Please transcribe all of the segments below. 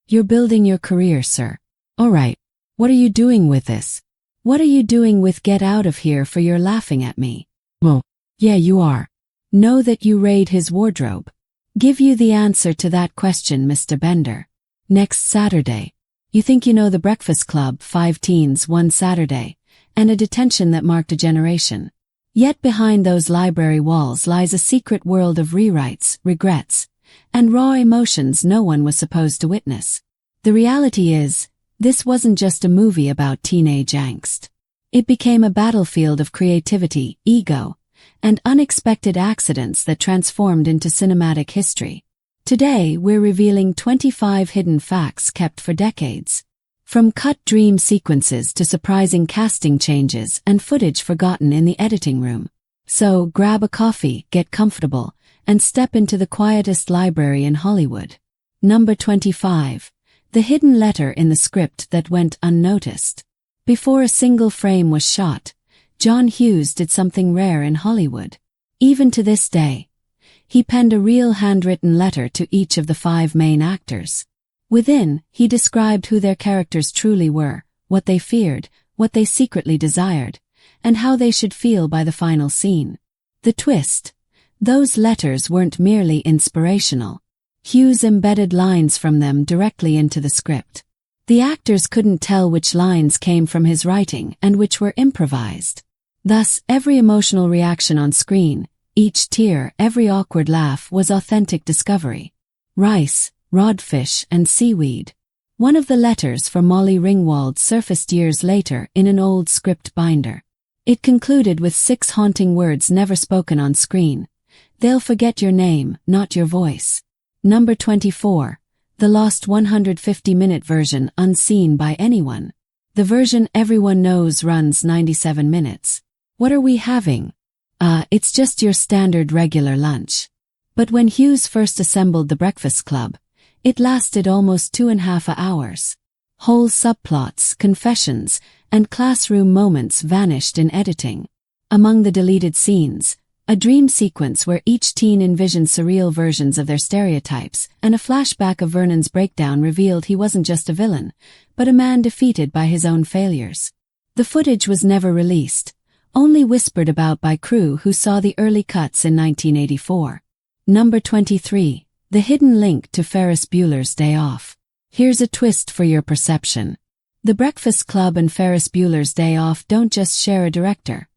You're building your career, sir. Alright, what are you doing with this? What are you doing with get out of here for you're laughing at me? Well, yeah you are. Know that you raid his wardrobe. Give you the answer to that question, Mr. Bender. Next Saturday. You think you know the Breakfast Club, 5 teens, one Saturday, and a detention that marked a generation. Yet behind those library walls lies a secret world of rewrites, regrets, and raw emotions no one was supposed to witness. The reality is, this wasn't just a movie about teenage angst. It became a battlefield of creativity, ego, and unexpected accidents that transformed into cinematic history. Today, we're revealing 25 hidden facts kept for decades. From cut dream sequences to surprising casting changes and footage forgotten in the editing room. So, grab a coffee, get comfortable, and step into the quietest library in Hollywood. Number 25. The hidden letter in the script that went unnoticed. Before a single frame was shot, John Hughes did something rare in Hollywood. Even to this day, he penned a real handwritten letter to each of the 5 main actors. Within, he described who their characters truly were, what they feared, what they secretly desired, and how they should feel by the final scene. The twist: those letters weren't merely inspirational. Hughes embedded lines from them directly into the script. The actors couldn't tell which lines came from his writing and which were improvised. Thus, every emotional reaction on screen, each tear, every awkward laugh was authentic discovery. Rice, Rodfish, and Seaweed. One of the letters for Molly Ringwald surfaced years later in an old script binder. It concluded with 6 haunting words never spoken on screen. They'll forget your name, not your voice. Number 24. The lost 150-minute version unseen by anyone. The version everyone knows runs 97 minutes. What are we having? It's just your standard regular lunch. But when Hughes first assembled the Breakfast Club, it lasted almost 2.5 hours. Whole subplots, confessions, and classroom moments vanished in editing. Among the deleted scenes, a dream sequence where each teen envisioned surreal versions of their stereotypes, and a flashback of Vernon's breakdown revealed he wasn't just a villain, but a man defeated by his own failures. The footage was never released, only whispered about by crew who saw the early cuts in 1984. Number 23. The hidden link to Ferris Bueller's Day Off. Here's a twist for your perception. The Breakfast Club and Ferris Bueller's Day Off don't just share a director.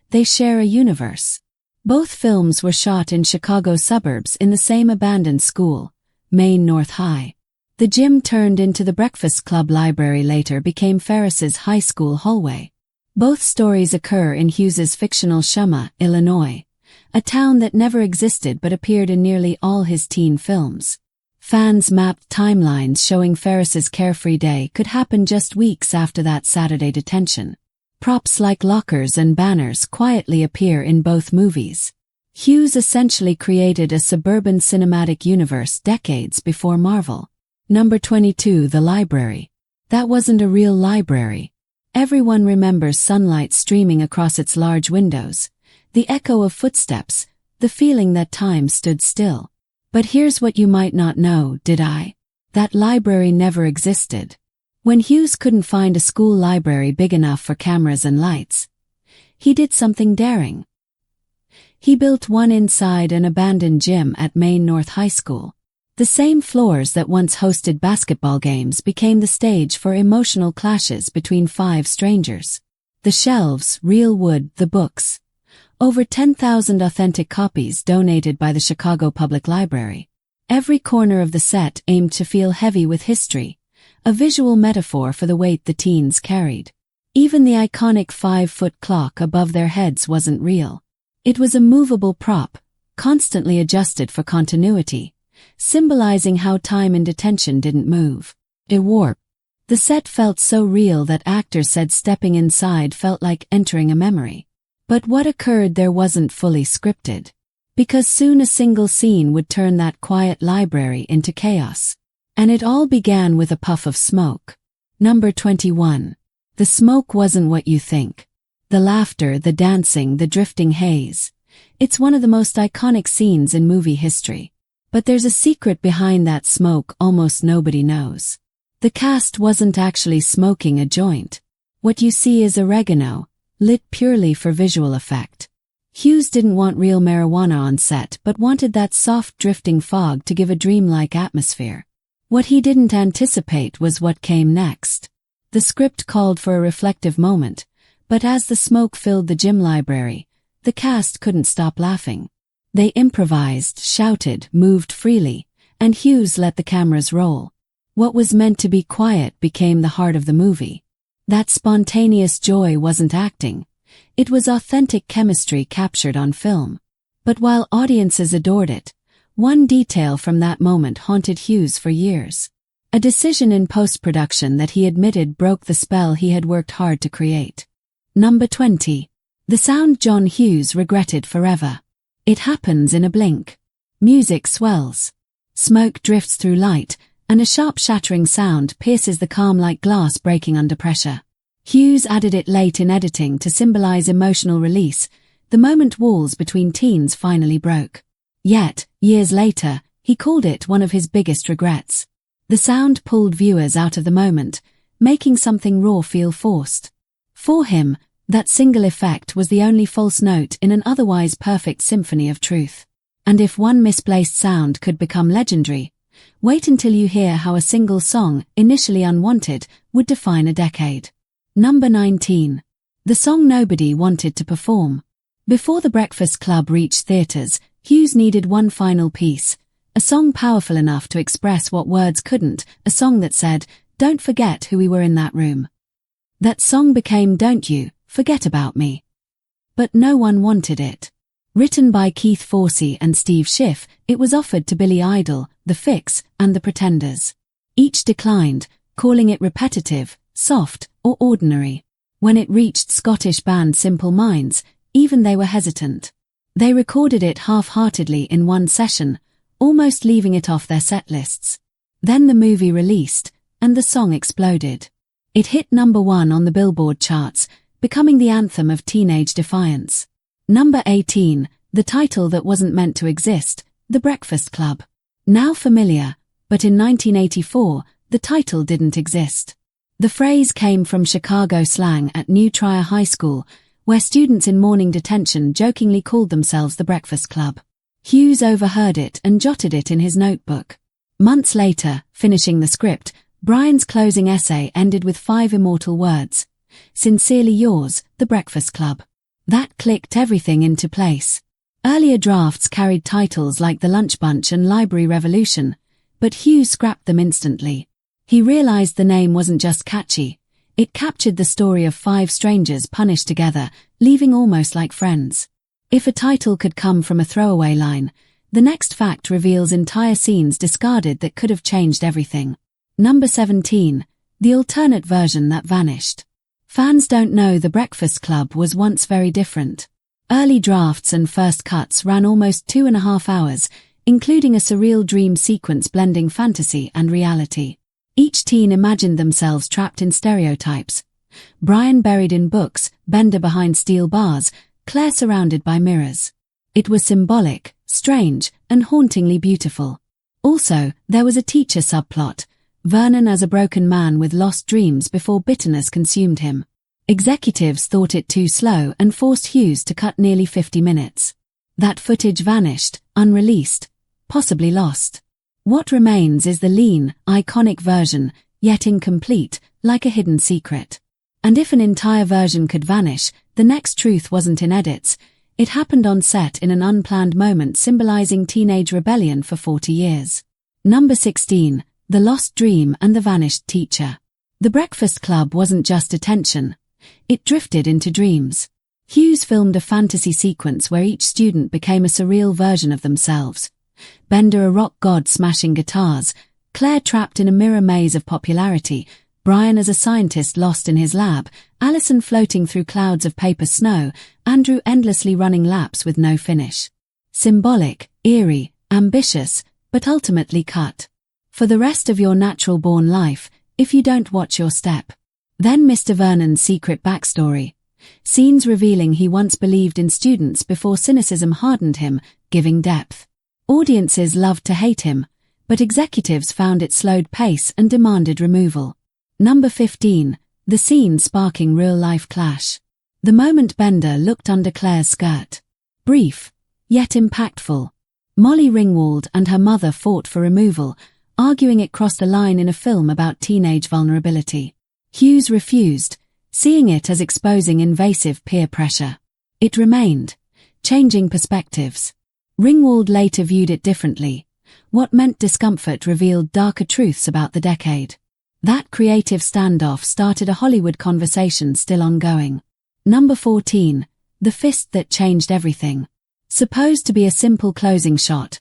They share a universe. Both films were shot in Chicago suburbs in the same abandoned school, Maine North High. The gym turned into the Breakfast Club library later became Ferris's high school hallway. Both stories occur in Hughes's fictional Shuma, Illinois, a town that never existed but appeared in nearly all his teen films. Fans mapped timelines showing Ferris's carefree day could happen just weeks after that Saturday detention. Props like lockers and banners quietly appear in both movies. Hughes essentially created a suburban cinematic universe decades before Marvel. Number 22. The library. That wasn't a real library. Everyone remembers sunlight streaming across its large windows, the echo of footsteps, the feeling that time stood still. But here's what you might not know, did I? That library never existed. When Hughes couldn't find a school library big enough for cameras and lights, he did something daring. He built one inside an abandoned gym at Maine North High School. The same floors that once hosted basketball games became the stage for emotional clashes between 5 strangers. The shelves, real wood, the books. Over 10,000 authentic copies donated by the Chicago Public Library. Every corner of the set aimed to feel heavy with history, a visual metaphor for the weight the teens carried. Even the iconic 5-foot clock above their heads wasn't real. It was a movable prop, constantly adjusted for continuity, symbolizing how time in detention didn't move. It warped. The set felt so real that actors said stepping inside felt like entering a memory. But what occurred there wasn't fully scripted. Because soon a single scene would turn that quiet library into chaos. And it all began with a puff of smoke. Number 21. The smoke wasn't what you think. The laughter, the dancing, the drifting haze. It's one of the most iconic scenes in movie history. But there's a secret behind that smoke almost nobody knows. The cast wasn't actually smoking a joint. What you see is oregano, lit purely for visual effect. Hughes didn't want real marijuana on set but wanted that soft drifting fog to give a dreamlike atmosphere. What he didn't anticipate was what came next. The script called for a reflective moment, but as the smoke filled the gym library, the cast couldn't stop laughing. They improvised, shouted, moved freely, and Hughes let the cameras roll. What was meant to be quiet became the heart of the movie. That spontaneous joy wasn't acting. It was authentic chemistry captured on film. But while audiences adored it, one detail from that moment haunted Hughes for years. A decision in post-production that he admitted broke the spell he had worked hard to create. Number 20. The sound John Hughes regretted forever. It happens in a blink. Music swells. Smoke drifts through light, and a sharp shattering sound pierces the calm like glass breaking under pressure. Hughes added it late in editing to symbolize emotional release, the moment walls between teens finally broke. Yet, years later, he called it one of his biggest regrets. The sound pulled viewers out of the moment, making something raw feel forced. For him, that single effect was the only false note in an otherwise perfect symphony of truth. And if one misplaced sound could become legendary, wait until you hear how a single song, initially unwanted, would define a decade. Number 19. The song nobody wanted to perform. Before The Breakfast Club reached theaters, Hughes needed one final piece, a song powerful enough to express what words couldn't, a song that said, "Don't forget who we were in that room." That song became "Don't You Forget About Me." But no one wanted it. Written by Keith Forsey and Steve Schiff, it was offered to Billy Idol, The Fix, and The Pretenders. Each declined, calling it repetitive, soft, or ordinary. When it reached Scottish band Simple Minds, even they were hesitant. They recorded it half-heartedly in one session, almost leaving it off their set lists. Then the movie released, and the song exploded. It hit number 1 on the Billboard charts, becoming the anthem of teenage defiance. Number 18, the title that wasn't meant to exist, The Breakfast Club. Now familiar, but in 1984, the title didn't exist. The phrase came from Chicago slang at New Trier High School, where students in morning detention jokingly called themselves the Breakfast Club. Hughes overheard it and jotted it in his notebook. Months later, finishing the script, Brian's closing essay ended with 5 immortal words. "Sincerely yours, The Breakfast Club." That clicked everything into place. Earlier drafts carried titles like The Lunch Bunch and Library Revolution, but Hughes scrapped them instantly. He realized the name wasn't just catchy, it captured the story of 5 strangers punished together, leaving almost like friends. If a title could come from a throwaway line, the next fact reveals entire scenes discarded that could have changed everything. Number 17, the alternate version that vanished. Fans don't know The Breakfast Club was once very different. Early drafts and first cuts ran almost 2.5 hours, including a surreal dream sequence blending fantasy and reality. Each teen imagined themselves trapped in stereotypes. Brian buried in books, Bender behind steel bars, Claire surrounded by mirrors. It was symbolic, strange, and hauntingly beautiful. Also, there was a teacher subplot, Vernon as a broken man with lost dreams before bitterness consumed him. Executives thought it too slow and forced Hughes to cut nearly 50 minutes. That footage vanished, unreleased, possibly lost. What remains is the lean, iconic version, yet incomplete, like a hidden secret. And if an entire version could vanish, the next truth wasn't in edits. It happened on set in an unplanned moment symbolizing teenage rebellion for 40 years. Number 16, The Lost Dream and the Vanished Teacher. The Breakfast Club wasn't just attention. It drifted into dreams. Hughes filmed a fantasy sequence where each student became a surreal version of themselves. Bender a rock god smashing guitars, Claire trapped in a mirror maze of popularity, Brian as a scientist lost in his lab, Allison floating through clouds of paper snow, Andrew endlessly running laps with no finish. Symbolic, eerie, ambitious, but ultimately cut. For the rest of your natural-born life, if you don't watch your step. Then Mr. Vernon's secret backstory. Scenes revealing he once believed in students before cynicism hardened him, giving depth. Audiences loved to hate him, but executives found it slowed pace and demanded removal. Number 15. The scene sparking real-life clash. The moment Bender looked under Claire's skirt. Brief, yet impactful. Molly Ringwald and her mother fought for removal, arguing it crossed a line in a film about teenage vulnerability. Hughes refused, seeing it as exposing invasive peer pressure. It remained, changing perspectives. Ringwald later viewed it differently. What meant discomfort revealed darker truths about the decade. That creative standoff started a Hollywood conversation still ongoing. Number 14. The fist that changed everything. Supposed to be a simple closing shot,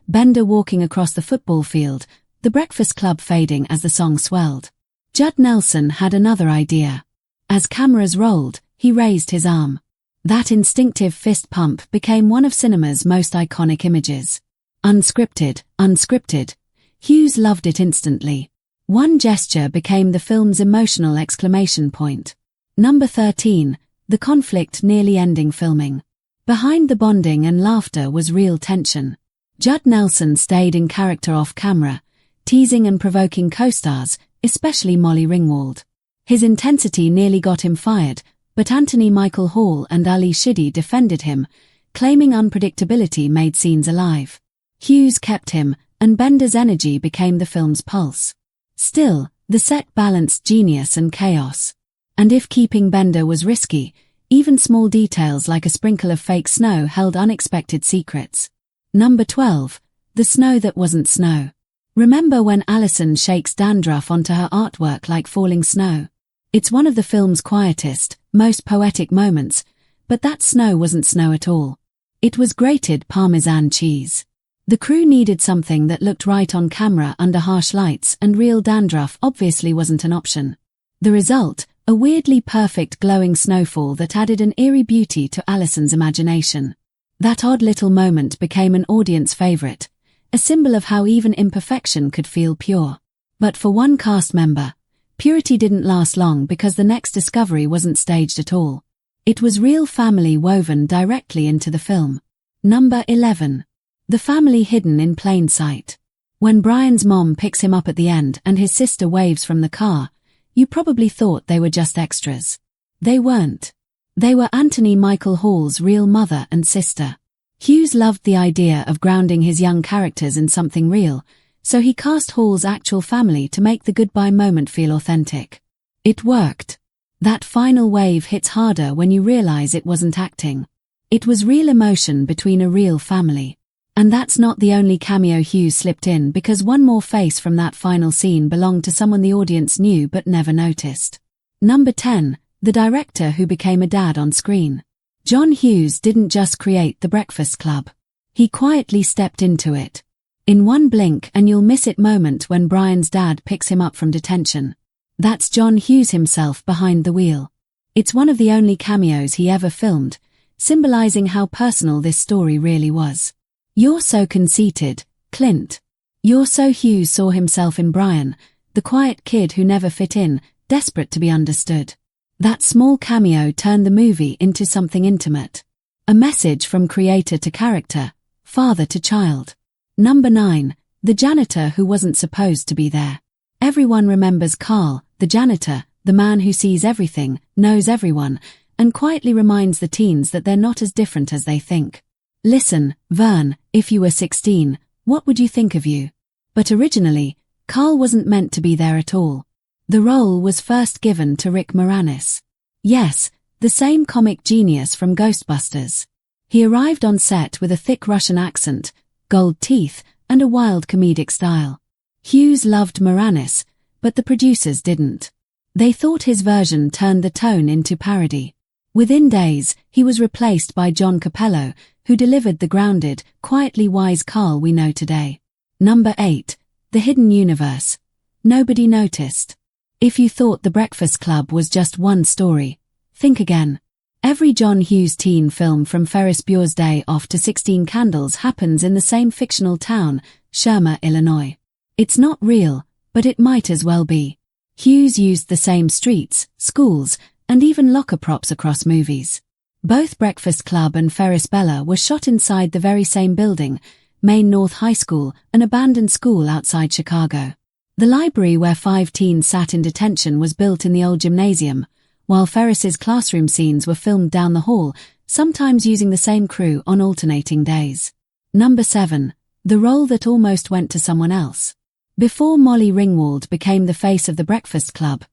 Bender walking across the football field, the Breakfast Club fading as the song swelled. Judd Nelson had another idea. As cameras rolled, he raised his arm. That instinctive fist pump became one of cinema's most iconic images. Unscripted. Hughes loved it instantly. One gesture became the film's emotional exclamation point. Number 13. The conflict nearly ending filming. Behind the bonding and laughter was real tension. Judd Nelson stayed in character off camera, teasing and provoking co-stars, especially Molly Ringwald. His intensity nearly got him fired, but Anthony Michael Hall and Ali Sheedy defended him, claiming unpredictability made scenes alive. Hughes kept him, and Bender's energy became the film's pulse. Still, the set balanced genius and chaos. And if keeping Bender was risky, even small details like a sprinkle of fake snow held unexpected secrets. Number 12. The snow that wasn't snow. Remember when Allison shakes dandruff onto her artwork like falling snow? It's one of the film's quietest, most poetic moments, but that snow wasn't snow at all. It was grated Parmesan cheese. The crew needed something that looked right on camera under harsh lights, and real dandruff obviously wasn't an option. The result, a weirdly perfect glowing snowfall that added an eerie beauty to Allison's imagination. That odd little moment became an audience favorite, a symbol of how even imperfection could feel pure. But for one cast member, purity didn't last long because the next discovery wasn't staged at all. It was real family woven directly into the film. Number 11. The family hidden in plain sight. When Brian's mom picks him up at the end and his sister waves from the car, you probably thought they were just extras. They weren't. They were Anthony Michael Hall's real mother and sister. Hughes loved the idea of grounding his young characters in something real, so he cast Hall's actual family to make the goodbye moment feel authentic. It worked. That final wave hits harder when you realize it wasn't acting. It was real emotion between a real family. And that's not the only cameo Hughes slipped in, because one more face from that final scene belonged to someone the audience knew but never noticed. Number 10. The director who became a dad on screen. John Hughes didn't just create The Breakfast Club. He quietly stepped into it. In one blink and you'll miss it moment when Brian's dad picks him up from detention. That's John Hughes himself behind the wheel. It's one of the only cameos he ever filmed, symbolizing how personal this story really was. You're so conceited, Clint. You're so Hughes saw himself in Brian, the quiet kid who never fit in, desperate to be understood. That small cameo turned the movie into something intimate. A message from creator to character, father to child. Number 9. The janitor who wasn't supposed to be there. Everyone remembers Carl, the janitor, the man who sees everything, knows everyone, and quietly reminds the teens that they're not as different as they think. Listen, Vern, if you were 16, what would you think of you? But originally, Carl wasn't meant to be there at all. The role was first given to Rick Moranis. Yes, the same comic genius from Ghostbusters. He arrived on set with a thick Russian accent, gold teeth, and a wild comedic style. Hughes loved Moranis, but the producers didn't. They thought his version turned the tone into parody. Within days, he was replaced by John Capello, who delivered the grounded, quietly wise Carl we know today. Number 8. The Hidden Universe. Nobody noticed. If you thought The Breakfast Club was just one story, think again. Every John Hughes teen film from Ferris Bueller's Day Off to 16 Candles happens in the same fictional town, Shermer, Illinois. It's not real, but it might as well be. Hughes used the same streets, schools, and even locker props across movies. Both Breakfast Club and Ferris Bueller were shot inside the very same building, Maine North High School, an abandoned school outside Chicago. The library where 5 teens sat in detention was built in the old gymnasium, while Ferris's classroom scenes were filmed down the hall, sometimes using the same crew on alternating days. Number 7. The role that almost went to someone else. Before Molly Ringwald became the face of the Breakfast Club,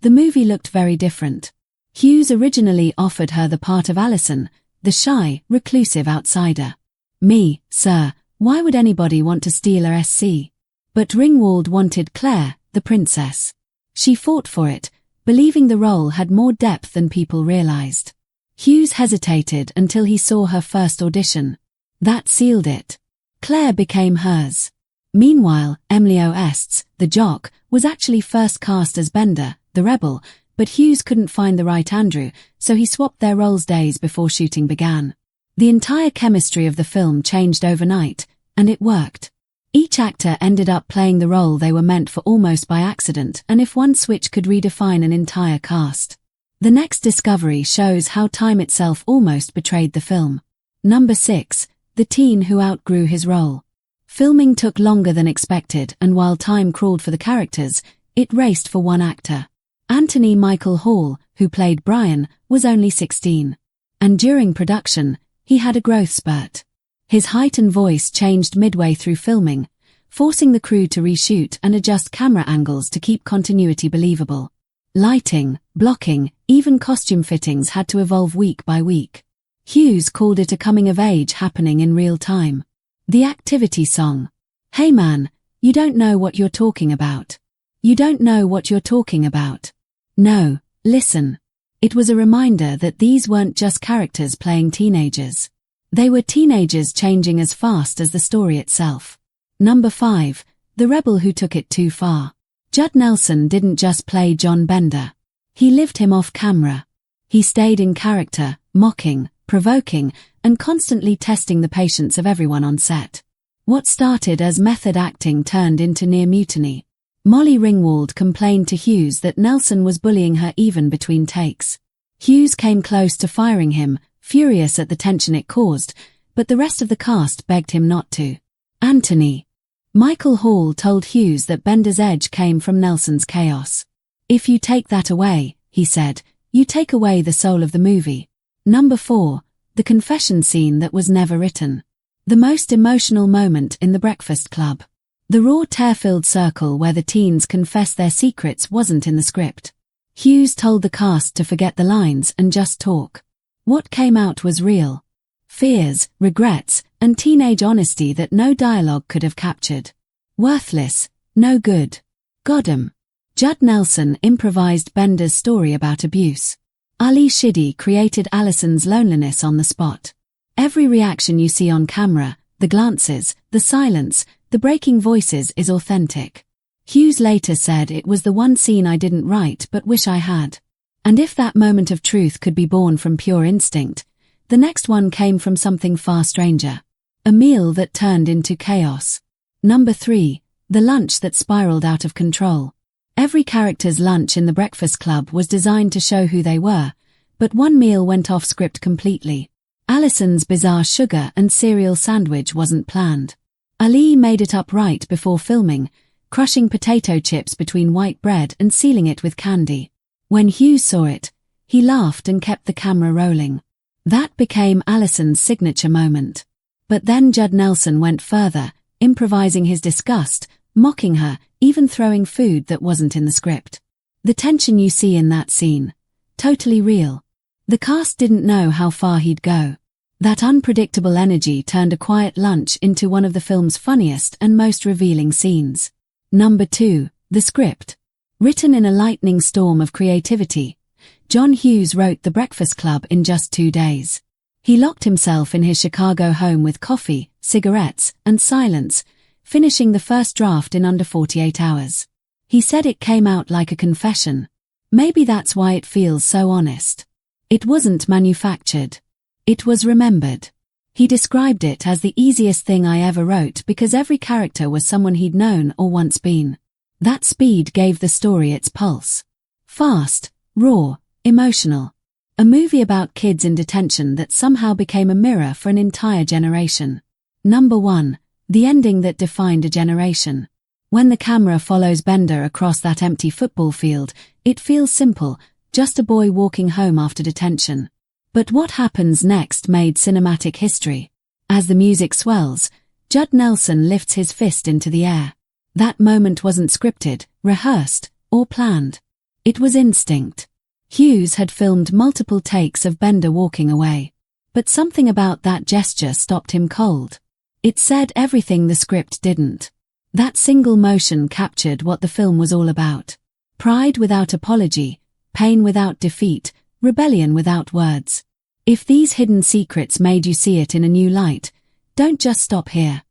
the movie looked very different. Hughes originally offered her the part of Allison, the shy, reclusive outsider. Me, sir, why would anybody want to steal a SC? But Ringwald wanted Claire, the princess. She fought for it, believing the role had more depth than people realized. Hughes hesitated until he saw her first audition. That sealed it. Claire became hers. Meanwhile, Emilio Est's, the jock, was actually first cast as Bender, the rebel, but Hughes couldn't find the right Andrew, so he swapped their roles days before shooting began. The entire chemistry of the film changed overnight, and it worked. Each actor ended up playing the role they were meant for almost by accident, and if one switch could redefine an entire cast. The next discovery shows how time itself almost betrayed the film. Number 6. The teen who outgrew his role. Filming took longer than expected, and while time crawled for the characters, it raced for one actor. Anthony Michael Hall, who played Brian, was only 16. And during production, he had a growth spurt. His height and voice changed midway through filming, forcing the crew to reshoot and adjust camera angles to keep continuity believable. Lighting, blocking, even costume fittings had to evolve week by week. Hughes called it a coming-of-age happening in real time. The activity song. Hey man, you don't know what you're talking about. You don't know what you're talking about. No, listen. It was a reminder that these weren't just characters playing teenagers. They were teenagers changing as fast as the story itself. Number 5. The rebel who took it too far. Judd Nelson didn't just play John Bender. He lived him off camera. He stayed in character, mocking, provoking, and constantly testing the patience of everyone on set. What started as method acting turned into near mutiny. Molly Ringwald complained to Hughes that Nelson was bullying her even between takes. Hughes came close to firing him, furious at the tension it caused, but the rest of the cast begged him not to. Anthony Michael Hall told Hughes that Bender's edge came from Nelson's chaos. If you take that away, he said, you take away the soul of the movie. Number 4. The confession scene that was never written. The most emotional moment in The Breakfast Club. The raw tear-filled circle where the teens confess their secrets wasn't in the script. Hughes told the cast to forget the lines and just talk. What came out was real. Fears, regrets, and teenage honesty that no dialogue could have captured. Worthless, no good. Goddamn. Judd Nelson improvised Bender's story about abuse. Ali Sheedy created Allison's loneliness on the spot. Every reaction you see on camera, the glances, the silence, the breaking voices is authentic. Hughes later said it was the one scene I didn't write but wish I had. And if that moment of truth could be born from pure instinct, the next one came from something far stranger. A meal that turned into chaos. Number 3. The lunch that spiraled out of control. Every character's lunch in The Breakfast Club was designed to show who they were, but one meal went off script completely. Allison's bizarre sugar and cereal sandwich wasn't planned. Ali made it up right before filming, crushing potato chips between white bread and sealing it with candy. When Hughes saw it, he laughed and kept the camera rolling. That became Allison's signature moment. But then Judd Nelson went further, improvising his disgust, mocking her, even throwing food that wasn't in the script. The tension you see in that scene. Totally real. The cast didn't know how far he'd go. That unpredictable energy turned a quiet lunch into one of the film's funniest and most revealing scenes. Number 2. The script. Written in a lightning storm of creativity, John Hughes wrote The Breakfast Club in just 2 days. He locked himself in his Chicago home with coffee, cigarettes, and silence, finishing the first draft in under 48 hours. He said it came out like a confession. Maybe that's why it feels so honest. It wasn't manufactured. It was remembered. He described it as the easiest thing I ever wrote because every character was someone he'd known or once been. That speed gave the story its pulse. Fast, raw, emotional. A movie about kids in detention that somehow became a mirror for an entire generation. Number 1. The ending that defined a generation. When the camera follows Bender across that empty football field, it feels simple, just a boy walking home after detention. But what happens next made cinematic history. As the music swells, Judd Nelson lifts his fist into the air. That moment wasn't scripted, rehearsed, or planned. It was instinct. Hughes had filmed multiple takes of Bender walking away. But something about that gesture stopped him cold. It said everything the script didn't. That single motion captured what the film was all about. Pride without apology, pain without defeat, rebellion without words. If these hidden secrets made you see it in a new light, don't just stop here.